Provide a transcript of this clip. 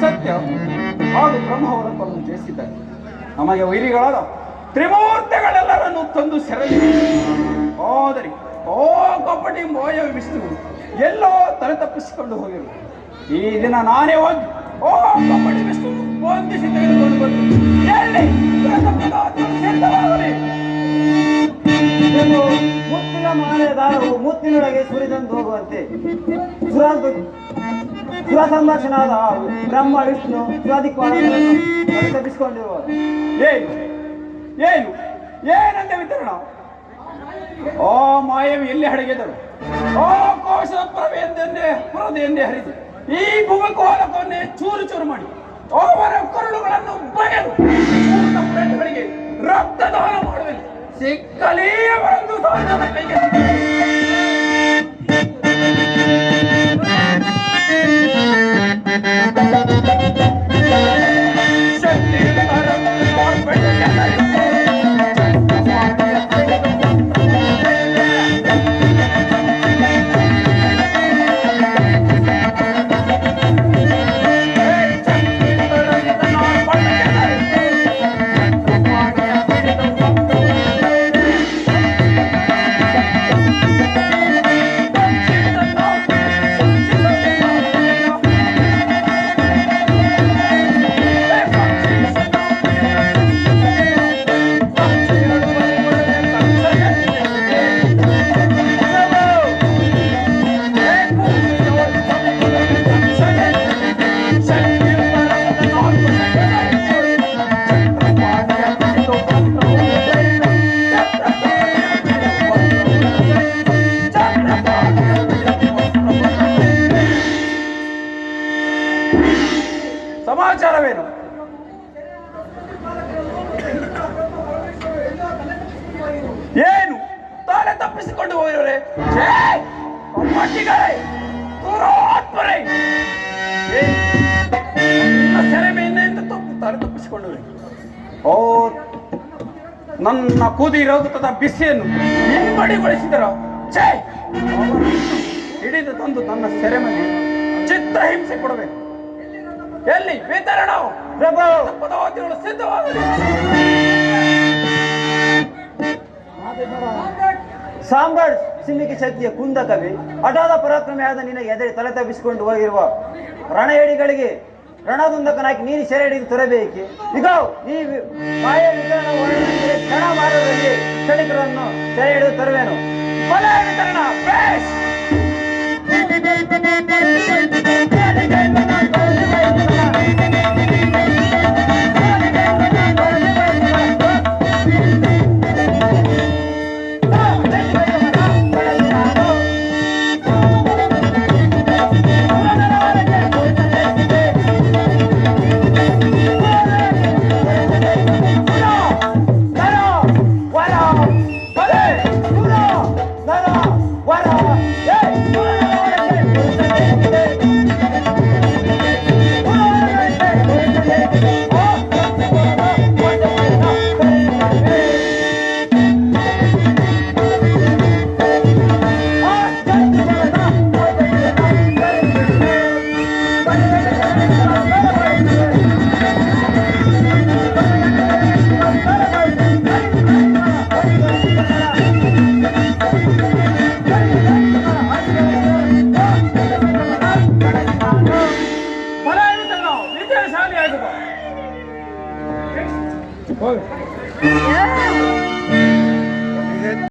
ಸತ್ಯ ಹಾಗೂ ಬ್ರಹ್ಮವರಪ್ಪನ್ನು ಜಯಿಸಿದ್ದಾರೆ. ನಮಗೆ ವೈರಿಗಳಾದ ತ್ರಿಮೂರ್ತಿಗಳೆಲ್ಲರನ್ನು ತಂದು ಸೆರೆಲಿ ಹೋದರಿ ಓ ಕಪಟಿ ಮೋಯ ವಿಷ್ಣು ಎಲ್ಲೋ ತಲೆ ತಪ್ಪಿಸಿಕೊಂಡು ಹೋಗಿರು. ಈ ದಿನ ನಾನೇ ಹೋಗಿ ಓ ಕಪಟಿ ವಿಷ್ಣು ವಂದಿಸಿ ತೆಗೆದುಕೊಂಡು ಬಂದು ಎಲ್ಲಿ ಮುತ್ತಿನ ಮಾಲೆ ದಾರವು ಮುತ್ತಿನೊಳಗೆ ಸುರಿದಂದು ಹೋಗುವಂತೆ ಸುರ ಸಂಭಾಷಣಾದ ಬ್ರಹ್ಮ ವಿಷ್ಣು ಸುರಾಧಿಕ್ವಾಣಗಳನ್ನು ತಪ್ಪಿಸಿಕೊಂಡಿರುವ ಏನು ಏನು ಏನಂತೆ ವಿತರಣ? ಓ ಮಾಯವಿ ಎಲ್ಲಿ ಹಡಗಿದರು? ಓ ಕೋಶ ಪರದೆಯನ್ನೇ ಹರಿದು ಈ ಭೂಮಕೋಲಕವನ್ನೇ ಚೂರು ಚೂರು ಮಾಡಿ ಅವರ ಕರುಳುಗಳನ್ನು ಬಗೆದು ಪೂರ್ಣಗಳಿಗೆ ರಕ್ತದಾನ ಮಾಡುವೆನು. ಸಿಕ್ಕಲಿ ಅವರೊಂದು ಸಾಧನ ಕೈಗೆ ಸಮಾಚಾರವೇನು? ಏನು ತಾಳೆ ತಪ್ಪಿಸಿಕೊಂಡು ಹೋಗಿರೋರೆ ಸೆರೆಮೆಯಿಂದ ತಾಳೆ ತಪ್ಪಿಸಿಕೊಂಡು ಓ ನನ್ನ ಕೂದಿ ರೋಗದ ಬಿಸಿಯನ್ನು ಹಿಂಬಡಿಗೊಳಿಸಿದರ ಹಿಡಿದು ತಂದು ನನ್ನ ಸೆರೆಮನೆ ಚಿತ್ರಹಿಂಸೆ ಕೊಡಬೇಕು. ಎಲ್ಲಿ ವಿತರಣ ಪದಾವತಿಗಳು ಸಿದ್ಧವಾಗಲಿ. ಸಾಮ್ರಾಟ್ ಸಿಂಹಿಕೆ ಶಕ್ತಿಯ ಕುಂದಕವಿ ಹಠಾದ ಪರಾಕ್ರಮಿಯಾದ ನಿನ್ನ ಎದುರು ತಲೆ ತಪ್ಪಿಸಿಕೊಂಡು ಹೋಗಿರುವ ರಣಹೇಡಿಗಳಿಗೆ ರಣದುಂದಕನಾಗಿ ನೀನು ಸೆರೆ ಹಿಡಿದು ತರಬೇಕೆ. ಈಗ ಈ ಮಾಯ ವಿತರಣ ಕ್ಷಣ ಮಾರ್ಗದಲ್ಲಿ ಕ್ಷಣಿಕರನ್ನು ಸೆರೆ ಹಿಡಿದು ತರುವೆನು. ವಿತರಣ